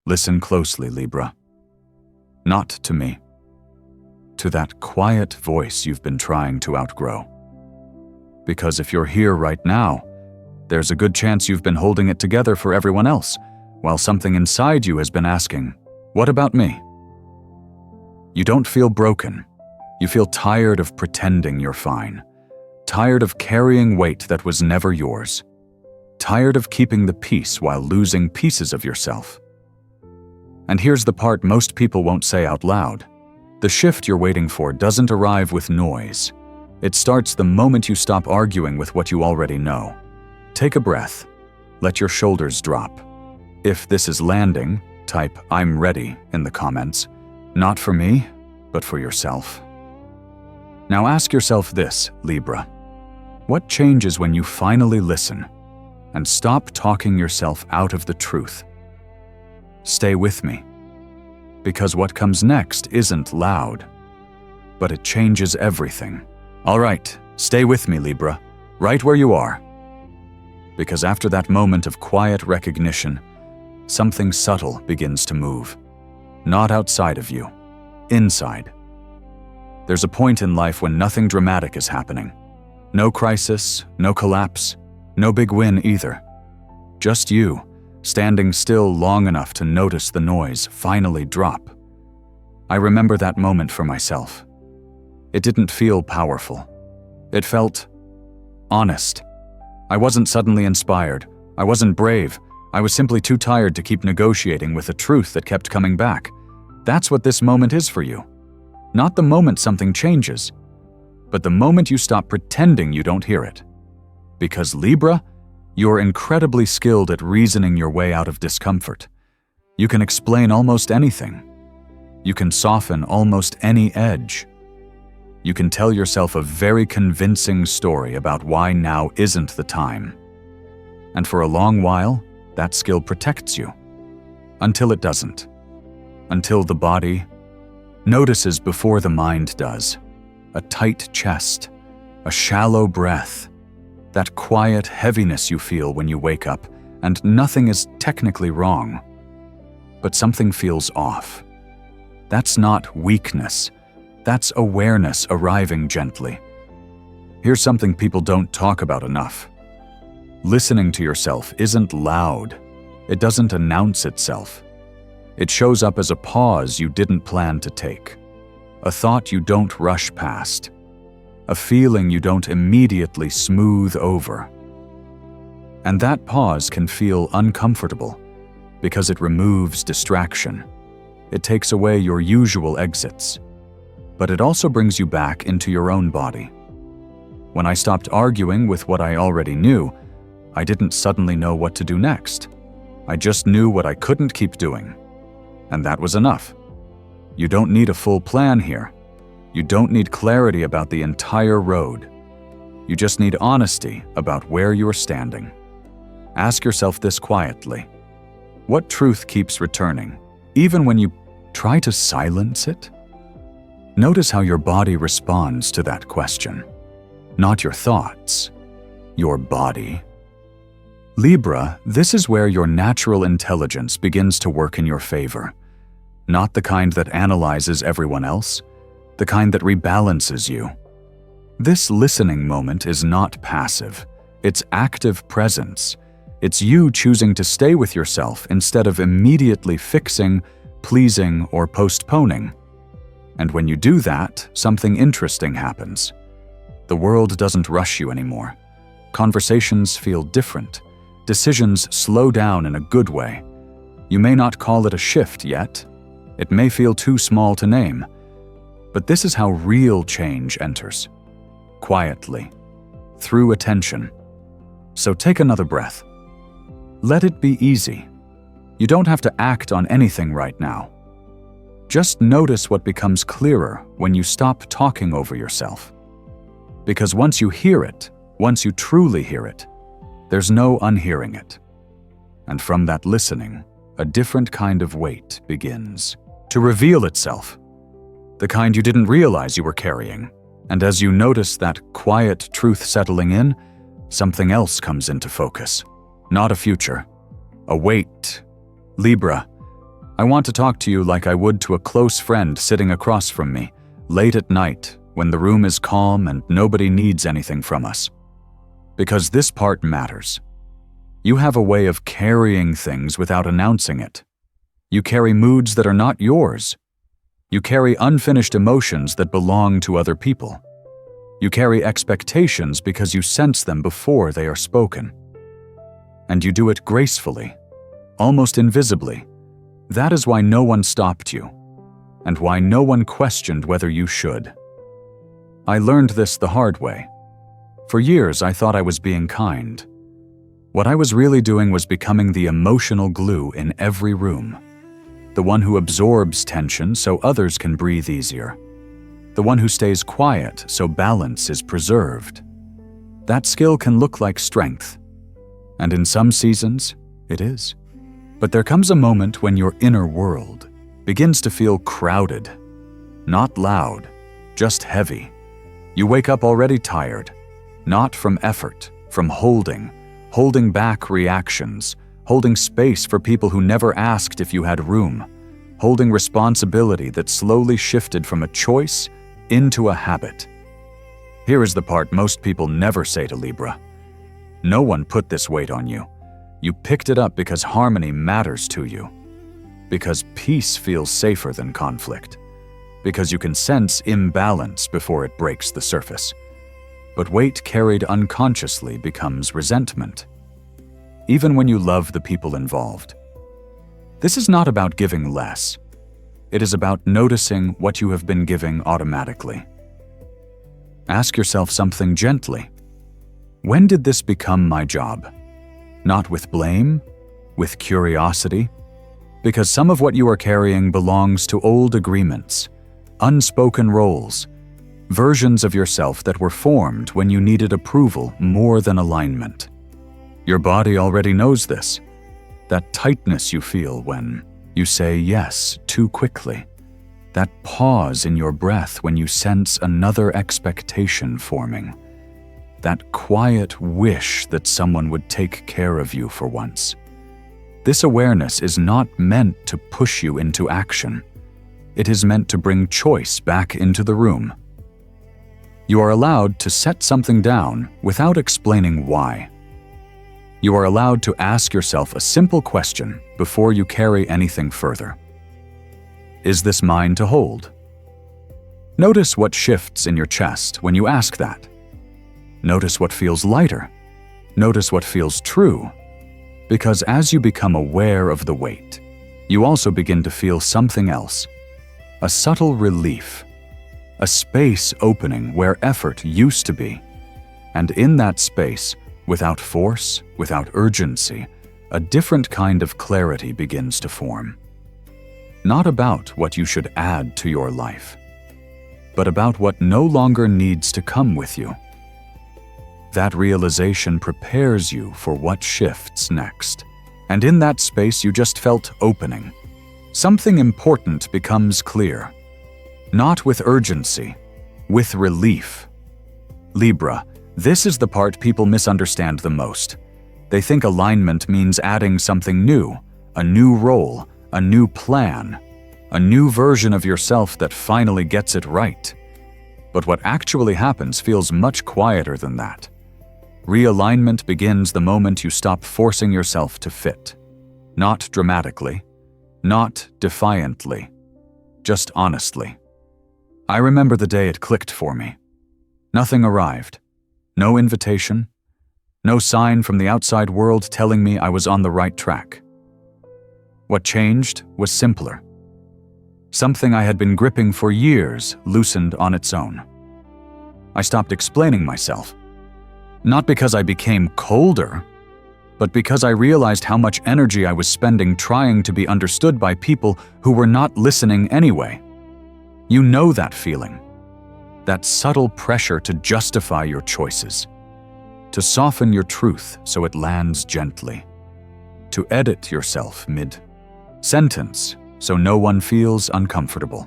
Listen closely, Libra. Not to me. To that quiet voice you've been trying to outgrow. Because if you're here right now, there's a good chance you've been holding it together for everyone else, while something inside you has been asking, "What about me?" You don't feel broken. You feel tired of pretending you're fine. Tired of carrying weight that was never yours. Tired of keeping the peace while losing pieces of yourself. And here's the part most people won't say out loud. The shift you're waiting for doesn't arrive with noise. It starts the moment you stop arguing with what you already know. Take a breath. Let your shoulders drop. If this is landing, type "I'm ready" in the comments. Not for me, but for yourself. Now ask yourself this, Libra. What changes when you finally listen and stop talking yourself out of the truth? Stay with me. Because what comes next isn't loud, but it changes everything. All right, stay with me, Libra, right where you are. Because after that moment of quiet recognition, something subtle begins to move. Not outside of you, inside. There's a point in life when nothing dramatic is happening. No crisis, no collapse, no big win either. Just you, standing still long enough to notice the noise finally drop. I remember that moment for myself. It didn't feel powerful. It felt honest. I wasn't suddenly inspired. I wasn't brave. I was simply too tired to keep negotiating with a truth that kept coming back. That's what this moment is for you. Not the moment something changes, but the moment you stop pretending you don't hear it. Because Libra, you're incredibly skilled at reasoning your way out of discomfort. You can explain almost anything. You can soften almost any edge. You can tell yourself a very convincing story about why now isn't the time. And for a long while, that skill protects you. Until it doesn't. Until the body notices before the mind does. A tight chest, a shallow breath, that quiet heaviness you feel when you wake up, and nothing is technically wrong. But something feels off. That's not weakness. That's awareness arriving gently. Here's something people don't talk about enough. Listening to yourself isn't loud. It doesn't announce itself. It shows up as a pause you didn't plan to take. A thought you don't rush past. A feeling you don't immediately smooth over. And that pause can feel uncomfortable because it removes distraction. It takes away your usual exits. But it also brings you back into your own body. When I stopped arguing with what I already knew, I didn't suddenly know what to do next. I just knew what I couldn't keep doing. And that was enough. You don't need a full plan here. You don't need clarity about the entire road. You just need honesty about where you're standing. Ask yourself this quietly. What truth keeps returning, even when you try to silence it? Notice how your body responds to that question. Not your thoughts, your body. Libra, this is where your natural intelligence begins to work in your favor. Not the kind that analyzes everyone else, the kind that rebalances you. This listening moment is not passive. It's active presence. It's you choosing to stay with yourself instead of immediately fixing, pleasing, or postponing. And when you do that, something interesting happens. The world doesn't rush you anymore. Conversations feel different. Decisions slow down in a good way. You may not call it a shift yet. It may feel too small to name. But this is how real change enters. Quietly. Through attention. So take another breath. Let it be easy. You don't have to act on anything right now. Just notice what becomes clearer when you stop talking over yourself. Because once you hear it, once you truly hear it, there's no unhearing it. And from that listening, a different kind of weight begins to reveal itself. The kind you didn't realize you were carrying. And as you notice that quiet truth settling in, something else comes into focus. Not a future, a weight. Libra, I want to talk to you like I would to a close friend sitting across from me, late at night, when the room is calm and nobody needs anything from us. Because this part matters. You have a way of carrying things without announcing it. You carry moods that are not yours. You carry unfinished emotions that belong to other people. You carry expectations because you sense them before they are spoken. And you do it gracefully, almost invisibly. That is why no one stopped you, and why no one questioned whether you should. I learned this the hard way. For years, I thought I was being kind. What I was really doing was becoming the emotional glue in every room. The one who absorbs tension so others can breathe easier. The one who stays quiet so balance is preserved. That skill can look like strength. And in some seasons, it is. But there comes a moment when your inner world begins to feel crowded. Not loud, just heavy. You wake up already tired. Not from effort, from holding back reactions, holding space for people who never asked if you had room, holding responsibility that slowly shifted from a choice into a habit. Here is the part most people never say to Libra. No one put this weight on you. You picked it up because harmony matters to you. Because peace feels safer than conflict. Because you can sense imbalance before it breaks the surface. But weight carried unconsciously becomes resentment, even when you love the people involved. This is not about giving less. It is about noticing what you have been giving automatically. Ask yourself something gently. When did this become my job? Not with blame, with curiosity, because some of what you are carrying belongs to old agreements, unspoken roles, versions of yourself that were formed when you needed approval more than alignment. Your body already knows this, that tightness you feel when you say yes too quickly, that pause in your breath when you sense another expectation forming, that quiet wish that someone would take care of you for once. This awareness is not meant to push you into action. It is meant to bring choice back into the room. You are allowed to set something down without explaining why. You are allowed to ask yourself a simple question before you carry anything further. Is this mine to hold? Notice what shifts in your chest when you ask that. Notice what feels lighter. Notice what feels true. Because as you become aware of the weight, you also begin to feel something else. A subtle relief. A space opening where effort used to be. And in that space, without force, without urgency, a different kind of clarity begins to form. Not about what you should add to your life, but about what no longer needs to come with you. That realization prepares you for what shifts next. And in that space you just felt opening. Something important becomes clear. Not with urgency, with relief. Libra, this is the part people misunderstand the most. They think alignment means adding something new, a new role, a new plan, a new version of yourself that finally gets it right. But what actually happens feels much quieter than that. Realignment begins the moment you stop forcing yourself to fit. Not dramatically, not defiantly, just honestly. I remember the day it clicked for me. Nothing arrived. No invitation. No sign from the outside world telling me I was on the right track. What changed was simpler. Something I had been gripping for years loosened on its own. I stopped explaining myself. Not because I became colder, but because I realized how much energy I was spending trying to be understood by people who were not listening anyway. You know that feeling. That subtle pressure to justify your choices. To soften your truth so it lands gently. To edit yourself mid-sentence so no one feels uncomfortable.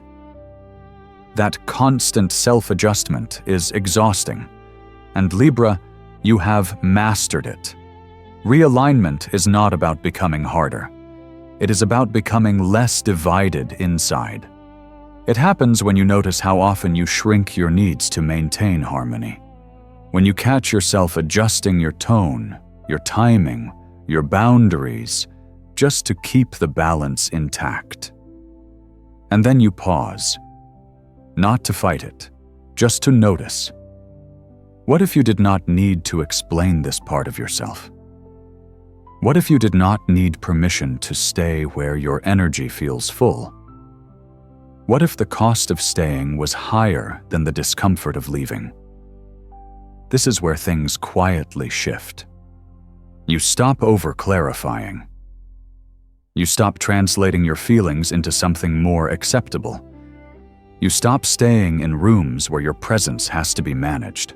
That constant self-adjustment is exhausting. And Libra, you have mastered it. Realignment is not about becoming harder. It is about becoming less divided inside. It happens when you notice how often you shrink your needs to maintain harmony. When you catch yourself adjusting your tone, your timing, your boundaries, just to keep the balance intact. And then you pause, not to fight it, just to notice. What if you did not need to explain this part of yourself? What if you did not need permission to stay where your energy feels full? What if the cost of staying was higher than the discomfort of leaving? This is where things quietly shift. You stop over-clarifying. You stop translating your feelings into something more acceptable. You stop staying in rooms where your presence has to be managed.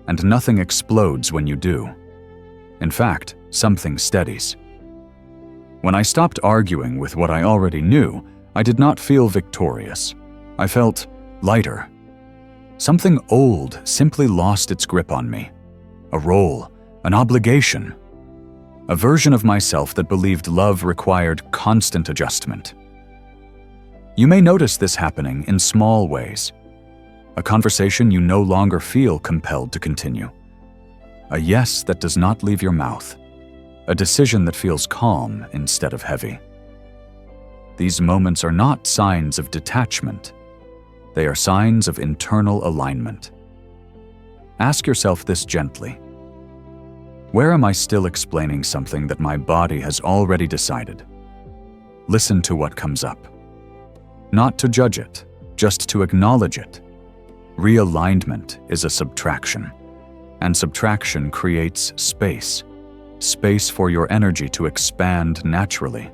And nothing explodes when you do. In fact, something steadies. When I stopped arguing with what I already knew, I did not feel victorious. I felt lighter. Something old simply lost its grip on me. A role, an obligation. A version of myself that believed love required constant adjustment. You may notice this happening in small ways. A conversation you no longer feel compelled to continue. A yes that does not leave your mouth. A decision that feels calm instead of heavy. These moments are not signs of detachment. They are signs of internal alignment. Ask yourself this gently. Where am I still explaining something that my body has already decided? Listen to what comes up. Not to judge it, just to acknowledge it. Realignment is a subtraction, and subtraction creates space. Space for your energy to expand naturally.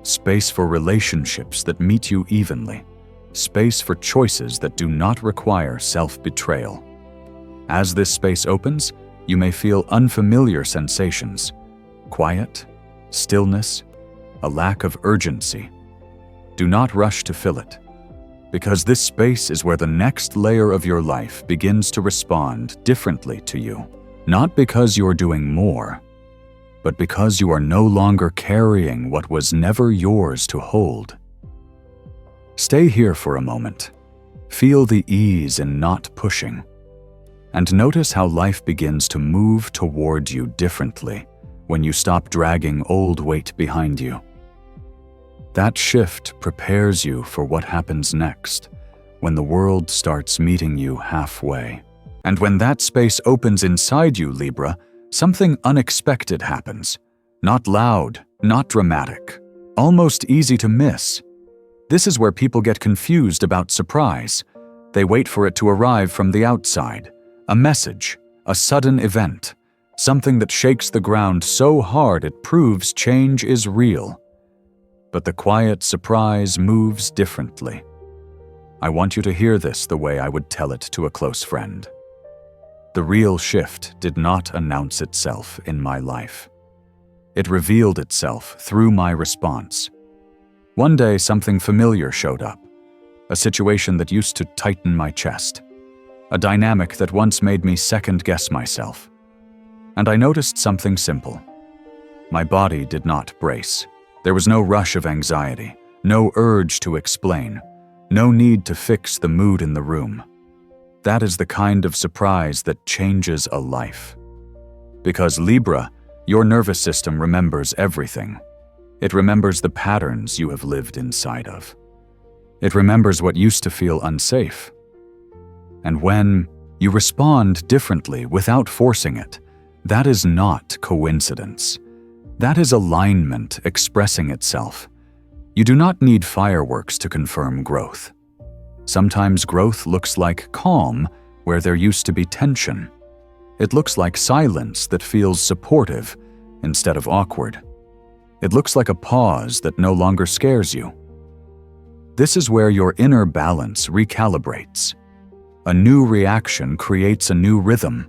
Space for relationships that meet you evenly. Space for choices that do not require self-betrayal. As this space opens, you may feel unfamiliar sensations. Quiet, stillness, a lack of urgency. Do not rush to fill it, because this space is where the next layer of your life begins to respond differently to you. Not because you are doing more, but because you are no longer carrying what was never yours to hold. Stay here for a moment. Feel the ease in not pushing. And notice how life begins to move toward you differently when you stop dragging old weight behind you. That shift prepares you for what happens next, when the world starts meeting you halfway. And when that space opens inside you, Libra, something unexpected happens. Not loud, not dramatic, almost easy to miss. This is where people get confused about surprise. They wait for it to arrive from the outside. A message, a sudden event, something that shakes the ground so hard it proves change is real. But the quiet surprise moves differently. I want you to hear this the way I would tell it to a close friend. The real shift did not announce itself in my life. It revealed itself through my response. One day, something familiar showed up, a situation that used to tighten my chest, a dynamic that once made me second-guess myself. And I noticed something simple. My body did not brace. There was no rush of anxiety, no urge to explain, no need to fix the mood in the room. That is the kind of surprise that changes a life. Because Libra, your nervous system remembers everything. It remembers the patterns you have lived inside of. It remembers what used to feel unsafe. And when you respond differently without forcing it, that is not coincidence. That is alignment expressing itself. You do not need fireworks to confirm growth. Sometimes growth looks like calm where there used to be tension. It looks like silence that feels supportive instead of awkward. It looks like a pause that no longer scares you. This is where your inner balance recalibrates. A new reaction creates a new rhythm.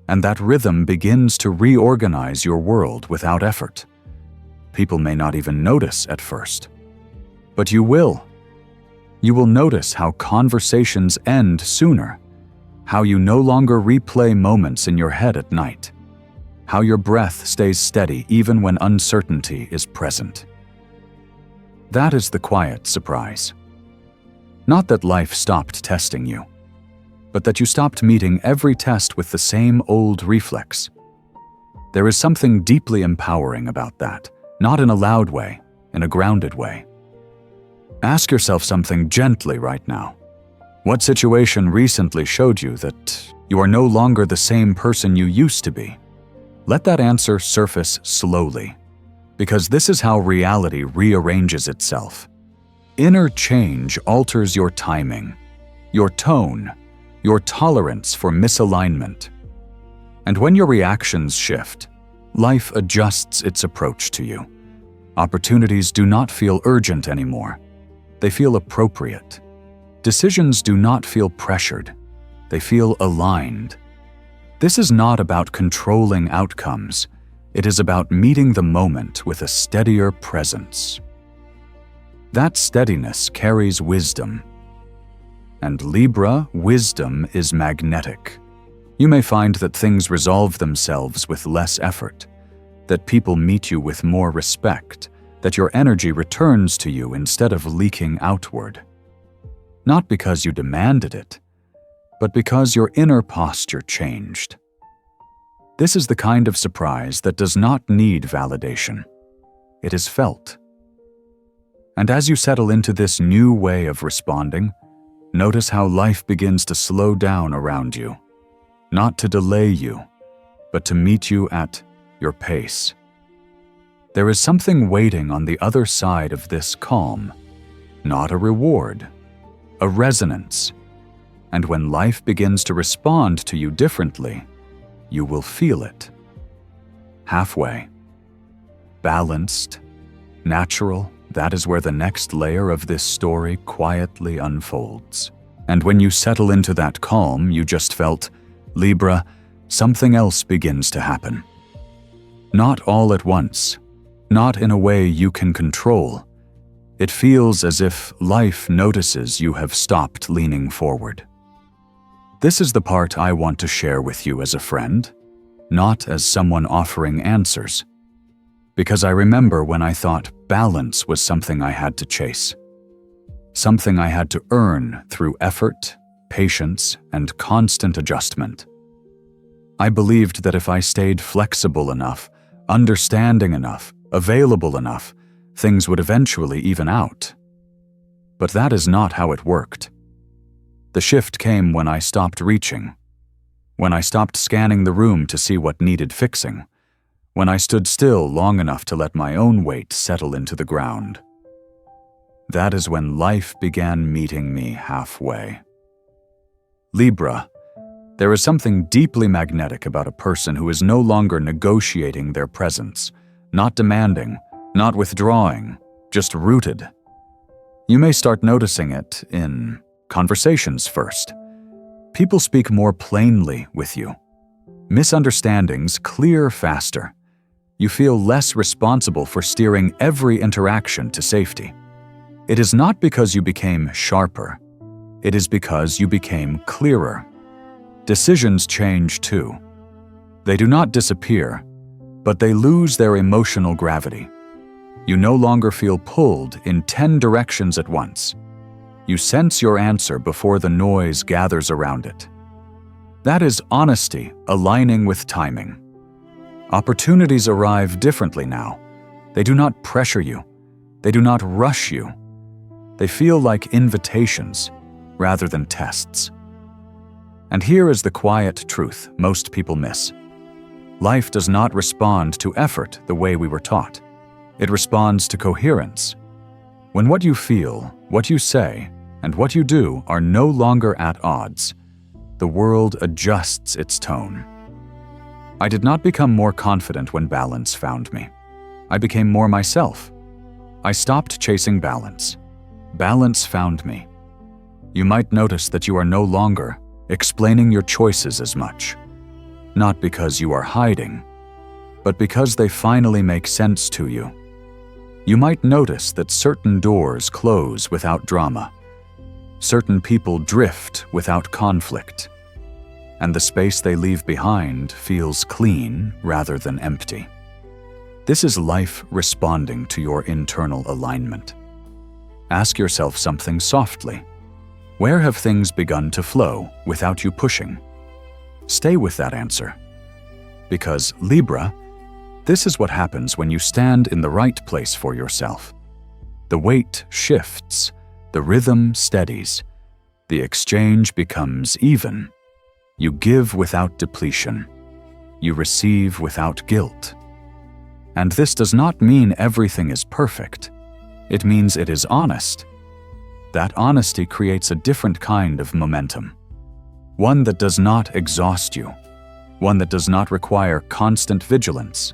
And that rhythm begins to reorganize your world without effort. People may not even notice at first. But you will. You will notice how conversations end sooner, how you no longer replay moments in your head at night, how your breath stays steady even when uncertainty is present. That is the quiet surprise. Not that life stopped testing you, but that you stopped meeting every test with the same old reflex. There is something deeply empowering about that, not in a loud way, in a grounded way. Ask yourself something gently right now. What situation recently showed you that you are no longer the same person you used to be? Let that answer surface slowly, because this is how reality rearranges itself. Inner change alters your timing, your tone, your tolerance for misalignment. And when your reactions shift, life adjusts its approach to you. Opportunities do not feel urgent anymore. They feel appropriate. Decisions do not feel pressured. They feel aligned. This is not about controlling outcomes. It is about meeting the moment with a steadier presence. That steadiness carries wisdom. And Libra, wisdom is magnetic. You may find that things resolve themselves with less effort, that people meet you with more respect, that your energy returns to you instead of leaking outward. Not because you demanded it, but because your inner posture changed. This is the kind of surprise that does not need validation. It is felt. And as you settle into this new way of responding, notice how life begins to slow down around you, not to delay you, but to meet you at your pace. There is something waiting on the other side of this calm, not a reward, a resonance. And when life begins to respond to you differently, you will feel it. Halfway. Balanced, natural, that is where the next layer of this story quietly unfolds. And when you settle into that calm you just felt, Libra, something else begins to happen. Not all at once, not in a way you can control. It feels as if life notices you have stopped leaning forward. This is the part I want to share with you as a friend, not as someone offering answers. Because I remember when I thought balance was something I had to chase. Something I had to earn through effort, patience, and constant adjustment. I believed that if I stayed flexible enough, understanding enough, available enough, things would eventually even out. But that is not how it worked. The shift came when I stopped reaching, when I stopped scanning the room to see what needed fixing, when I stood still long enough to let my own weight settle into the ground. That is when life began meeting me halfway. Libra, there is something deeply magnetic about a person who is no longer negotiating their presence, not demanding, not withdrawing, just rooted. You may start noticing it in conversations first. People speak more plainly with you. Misunderstandings clear faster. You feel less responsible for steering every interaction to safety. It is not because you became sharper. It is because you became clearer. Decisions change too. They do not disappear, but they lose their emotional gravity. You no longer feel pulled in 10 directions at once. You sense your answer before the noise gathers around it. That is honesty aligning with timing. Opportunities arrive differently now. They do not pressure you. They do not rush you. They feel like invitations rather than tests. And here is the quiet truth most people miss. Life does not respond to effort the way we were taught. It responds to coherence. When what you feel, what you say, and what you do are no longer at odds, the world adjusts its tone. I did not become more confident when balance found me. I became more myself. I stopped chasing balance. Balance found me. You might notice that you are no longer explaining your choices as much. Not because you are hiding, but because they finally make sense to you. You might notice that certain doors close without drama. Certain people drift without conflict. and the space they leave behind feels clean rather than empty. This is life responding to your internal alignment. Ask yourself something softly. Where have things begun to flow without you pushing? Stay with that answer. Because, Libra, this is what happens when you stand in the right place for yourself. The weight shifts, the rhythm steadies, the exchange becomes even. You give without depletion. You receive without guilt. And this does not mean everything is perfect. It means it is honest. That honesty creates a different kind of momentum. One that does not exhaust you. One that does not require constant vigilance.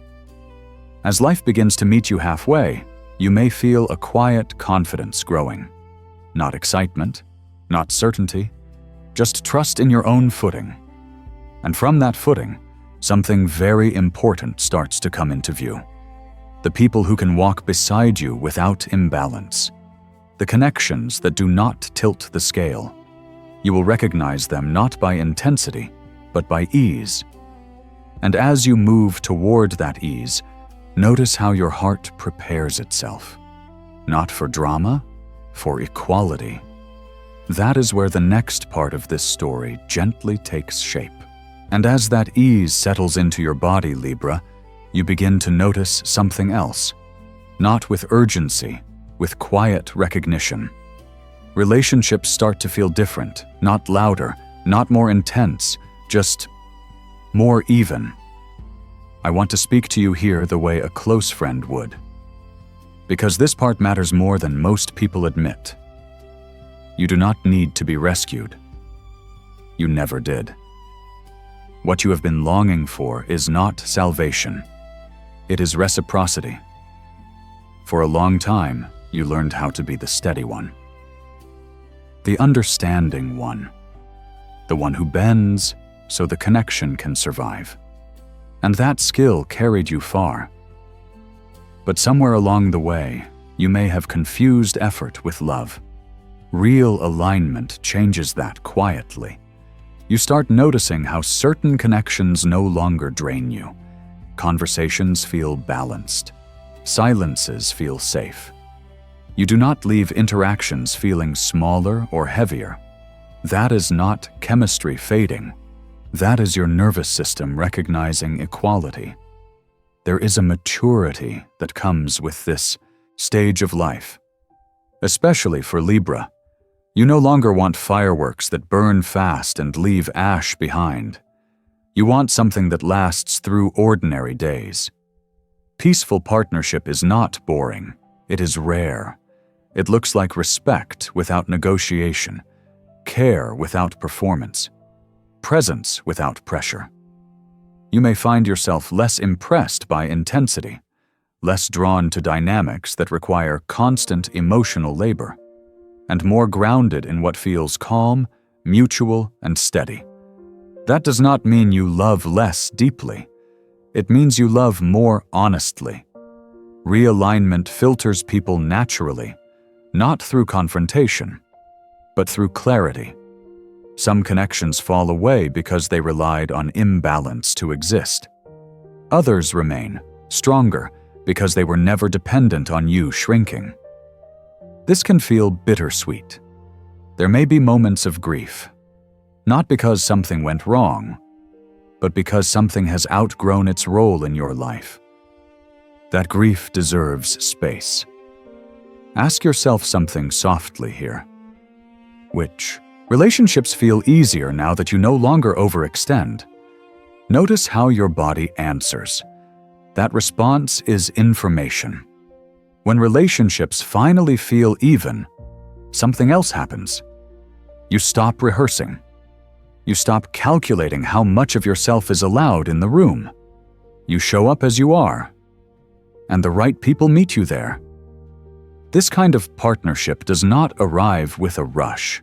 As life begins to meet you halfway, you may feel a quiet confidence growing. Not excitement, not certainty, just trust in your own footing. And from that footing, something very important starts to come into view. The people who can walk beside you without imbalance. The connections that do not tilt the scale. You will recognize them not by intensity, but by ease. And as you move toward that ease, notice how your heart prepares itself. Not for drama, for equality. That is where the next part of this story gently takes shape. And as that ease settles into your body, Libra, you begin to notice something else. Not with urgency, with quiet recognition. Relationships start to feel different, not louder, not more intense, just more even. I want to speak to you here the way a close friend would. Because this part matters more than most people admit. You do not need to be rescued. You never did. What you have been longing for is not salvation. It is reciprocity. For a long time, you learned how to be the steady one. The understanding one. The one who bends so the connection can survive. And that skill carried you far. But somewhere along the way, you may have confused effort with love. Real alignment changes that quietly. You start noticing how certain connections no longer drain you. Conversations feel balanced. Silences feel safe. You do not leave interactions feeling smaller or heavier. That is not chemistry fading. That is your nervous system recognizing equality. There is a maturity that comes with this stage of life. Especially for Libra, you no longer want fireworks that burn fast and leave ash behind. You want something that lasts through ordinary days. Peaceful partnership is not boring. It is rare. It looks like respect without negotiation, care without performance, presence without pressure. You may find yourself less impressed by intensity, less drawn to dynamics that require constant emotional labor, and more grounded in what feels calm, mutual, and steady. That does not mean you love less deeply. It means you love more honestly. Realignment filters people naturally, not through confrontation, but through clarity. Some connections fall away because they relied on imbalance to exist. Others remain, stronger, because they were never dependent on you shrinking. This can feel bittersweet. There may be moments of grief, not because something went wrong, but because something has outgrown its role in your life. That grief deserves space. Ask yourself something softly here. Which relationships feel easier now that you no longer overextend? Notice how your body answers. That response is information. When relationships finally feel even, something else happens. You stop rehearsing. You stop calculating how much of yourself is allowed in the room. You show up as you are, and the right people meet you there. This kind of partnership does not arrive with a rush.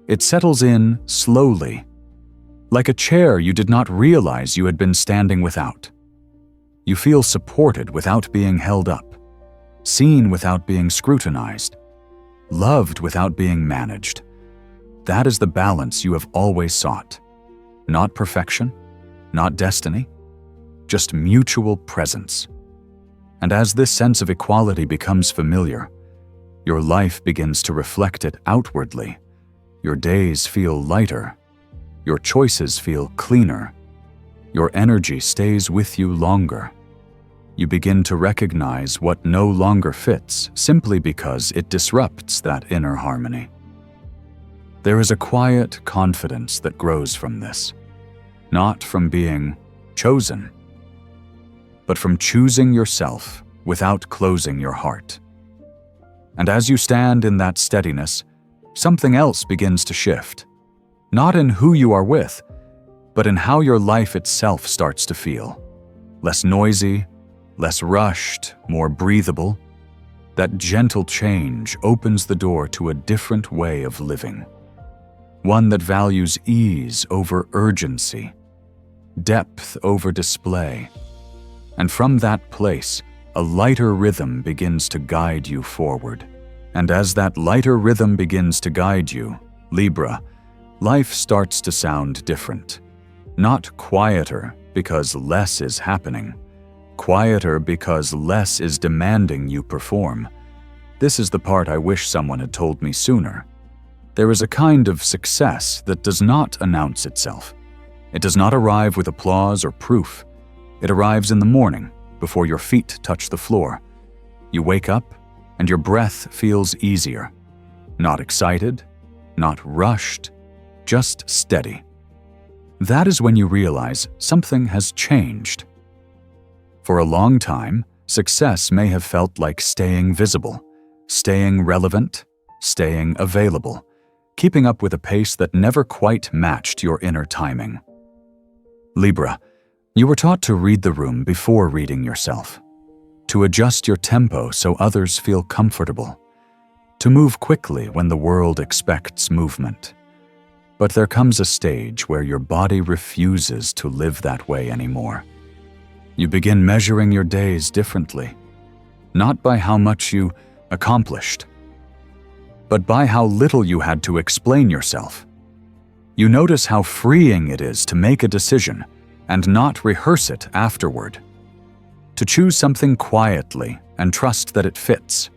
It settles in slowly, like a chair you did not realize you had been standing without. You feel supported without being held up, seen without being scrutinized, loved without being managed. That is the balance you have always sought. Not perfection, not destiny, just mutual presence. And as this sense of equality becomes familiar, your life begins to reflect it outwardly. Your days feel lighter. Your choices feel cleaner. Your energy stays with you longer. You begin to recognize what no longer fits simply because it disrupts that inner harmony. There is a quiet confidence that grows from this, not from being chosen, but from choosing yourself without closing your heart. And as you stand in that steadiness, something else begins to shift, not in who you are with, but in how your life itself starts to feel. Less noisy, less rushed, more breathable. That gentle change opens the door to a different way of living. One that values ease over urgency, depth over display. And from that place, a lighter rhythm begins to guide you forward. And as that lighter rhythm begins to guide you, Libra, life starts to sound different. Not quieter because less is happening. Quieter because less is demanding you perform. This is the part I wish someone had told me sooner. There is a kind of success that does not announce itself. It does not arrive with applause or proof. It arrives in the morning, before your feet touch the floor. You wake up, and your breath feels easier. Not excited, not rushed, just steady. That is when you realize something has changed. For a long time, success may have felt like staying visible, staying relevant, staying available, keeping up with a pace that never quite matched your inner timing. Libra, you were taught to read the room before reading yourself, to adjust your tempo so others feel comfortable, to move quickly when the world expects movement. But there comes a stage where your body refuses to live that way anymore. You begin measuring your days differently, not by how much you accomplished, but by how little you had to explain yourself. You notice how freeing it is to make a decision and not rehearse it afterward. To choose something quietly and trust that it fits.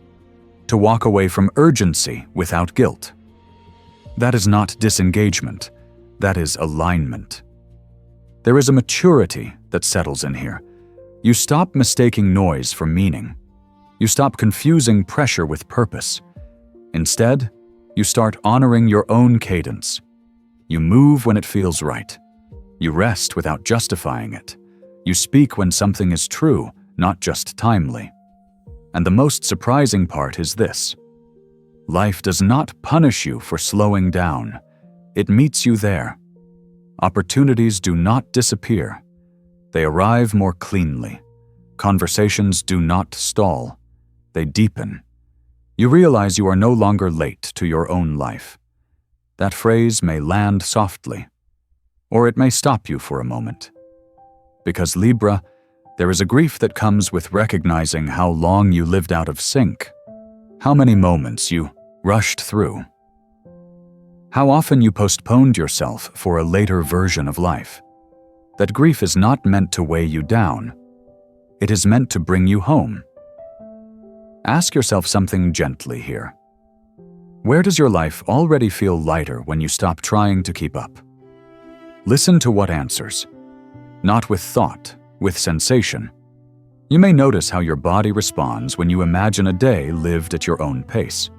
To walk away from urgency without guilt. That is not disengagement, that is alignment. There is a maturity that settles in here. You stop mistaking noise for meaning. You stop confusing pressure with purpose. Instead, you start honoring your own cadence. You move when it feels right. You rest without justifying it. You speak when something is true, not just timely. And the most surprising part is this. Life does not punish you for slowing down. It meets you there. Opportunities do not disappear. They arrive more cleanly. Conversations do not stall. They deepen. You realize you are no longer late to your own life. That phrase may land softly, or it may stop you for a moment. Because Libra, there is a grief that comes with recognizing how long you lived out of sync, how many moments you rushed through, how often you postponed yourself for a later version of life. That grief is not meant to weigh you down. It is meant to bring you home. Ask yourself something gently here. Where does your life already feel lighter when you stop trying to keep up? Listen to what answers. Not with thought, with sensation. You may notice how your body responds when you imagine a day lived at your own pace.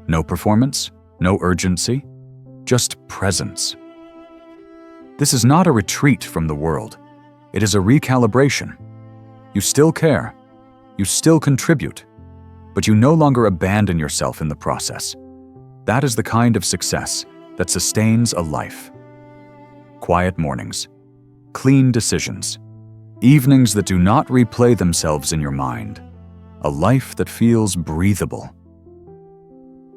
No performance, no urgency, just presence. This is not a retreat from the world. It is a recalibration. You still care. You still contribute. But you no longer abandon yourself in the process. That is the kind of success that sustains a life. Quiet mornings, clean decisions, evenings that do not replay themselves in your mind, a life that feels breathable.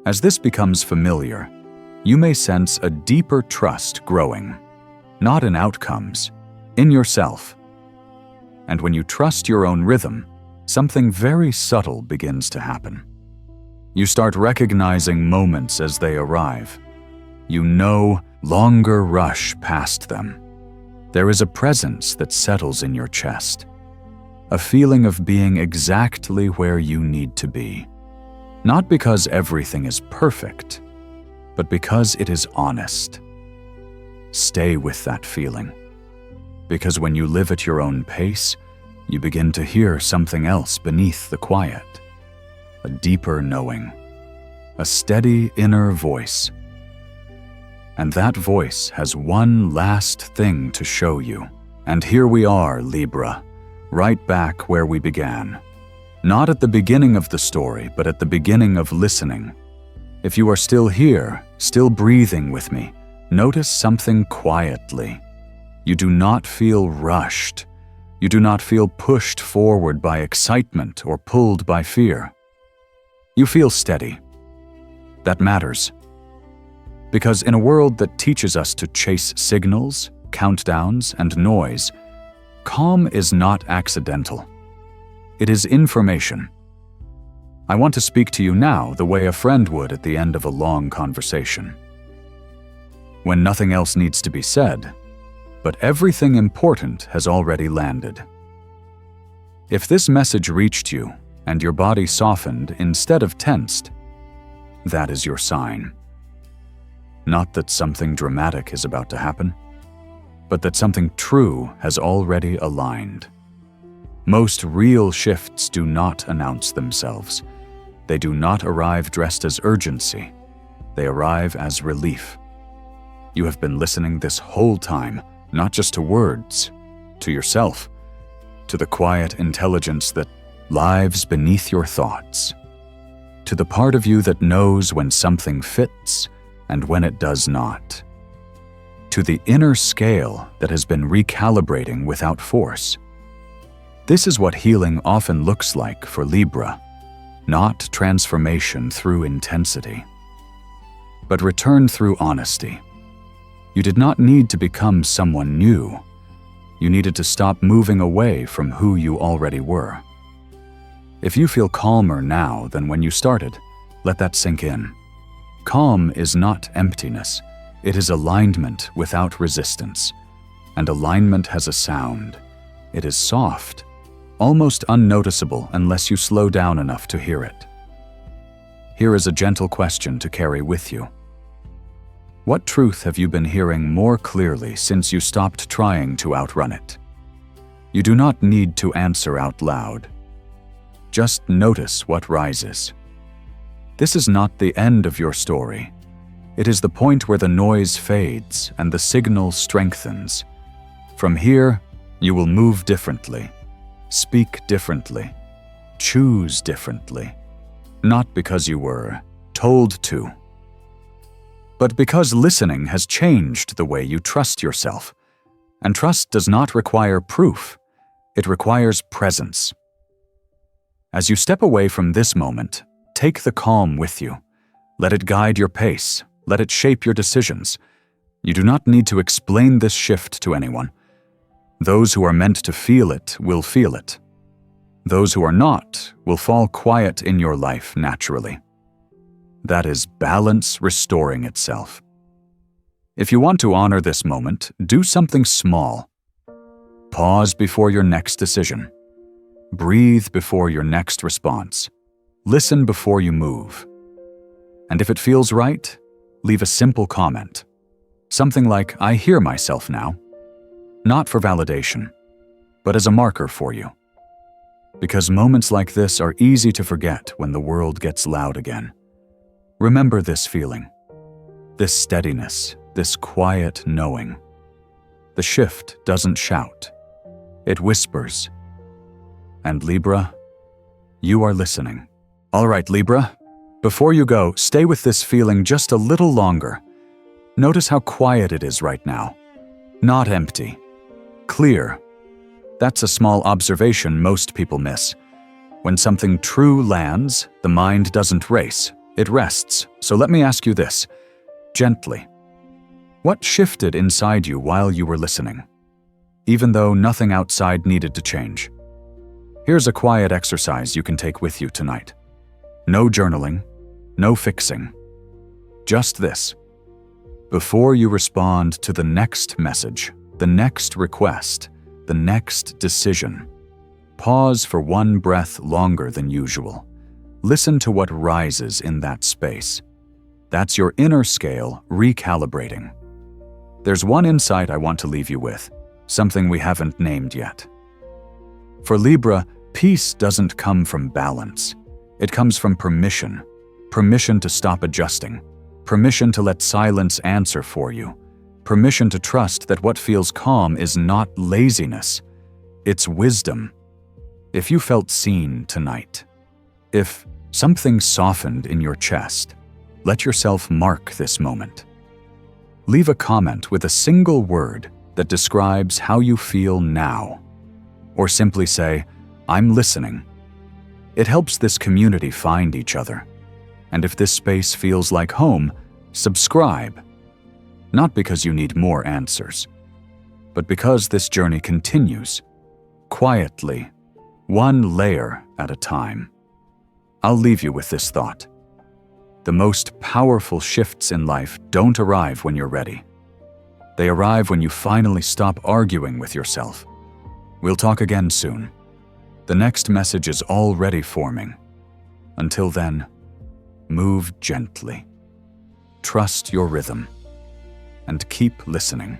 As this becomes familiar, you may sense a deeper trust growing, not in outcomes, in yourself. And when you trust your own rhythm, something very subtle begins to happen. You start recognizing moments as they arrive. You no longer rush past them. There is a presence that settles in your chest, a feeling of being exactly where you need to be. Not because everything is perfect, but because it is honest. Stay with that feeling, because when you live at your own pace, you begin to hear something else beneath the quiet, a deeper knowing, a steady inner voice. And that voice has one last thing to show you. And here we are, Libra, right back where we began. Not at the beginning of the story, but at the beginning of listening. If you are still here, still breathing with me, notice something quietly. You do not feel rushed. You do not feel pushed forward by excitement or pulled by fear. You feel steady. That matters. Because in a world that teaches us to chase signals, countdowns, and noise, calm is not accidental. It is information. I want to speak to you now the way a friend would at the end of a long conversation. When nothing else needs to be said, but everything important has already landed. If this message reached you and your body softened instead of tensed, that is your sign. Not that something dramatic is about to happen, but that something true has already aligned. Most real shifts do not announce themselves. They do not arrive dressed as urgency. They arrive as relief. You have been listening this whole time, not just to words, to yourself, to the quiet intelligence that lives beneath your thoughts, to the part of you that knows when something fits and when it does not, to the inner scale that has been recalibrating without force. This is what healing often looks like for Libra, not transformation through intensity, but return through honesty. You did not need to become someone new. You needed to stop moving away from who you already were. If you feel calmer now than when you started, let that sink in. Calm is not emptiness. It is alignment without resistance. And alignment has a sound. It is soft, almost unnoticeable unless you slow down enough to hear it. Here is a gentle question to carry with you. What truth have you been hearing more clearly since you stopped trying to outrun it? You do not need to answer out loud. Just notice what rises. This is not the end of your story. It is the point where the noise fades and the signal strengthens. From here, you will move differently, speak differently, choose differently, not because you were told to, but because listening has changed the way you trust yourself. And trust does not require proof. It requires presence. As you step away from this moment, take the calm with you. Let it guide your pace. Let it shape your decisions. You do not need to explain this shift to anyone. Those who are meant to feel it will feel it. Those who are not will fall quiet in your life naturally. That is balance restoring itself. If you want to honor this moment, do something small. Pause before your next decision. Breathe before your next response. Listen before you move. And if it feels right, leave a simple comment. Something like, "I hear myself now." Not for validation, but as a marker for you. Because moments like this are easy to forget when the world gets loud again. Remember this feeling, this steadiness, this quiet knowing. The shift doesn't shout. It whispers. And Libra, you are listening. All right, Libra, before you go, stay with this feeling just a little longer. Notice how quiet it is right now. Not empty. Clear. That's a small observation most people miss. When something true lands, the mind doesn't race. It rests. So let me ask you this, gently. What shifted inside you while you were listening, even though nothing outside needed to change? Here's a quiet exercise you can take with you tonight. No journaling, no fixing. Just this. Before you respond to the next message, the next request, the next decision. Pause for one breath longer than usual. Listen to what rises in that space. That's your inner scale recalibrating. There's one insight I want to leave you with, something we haven't named yet. For Libra, peace doesn't come from balance. It comes from permission. Permission to stop adjusting. Permission to let silence answer for you. Permission to trust that what feels calm is not laziness. It's wisdom. If you felt seen tonight, if something softened in your chest, let yourself mark this moment. Leave a comment with a single word that describes how you feel now. Or simply say, "I'm listening." It helps this community find each other. And if this space feels like home, subscribe. Not because you need more answers, but because this journey continues, quietly, one layer at a time. I'll leave you with this thought. The most powerful shifts in life don't arrive when you're ready. They arrive when you finally stop arguing with yourself. We'll talk again soon. The next message is already forming. Until then, move gently. Trust your rhythm. And keep listening.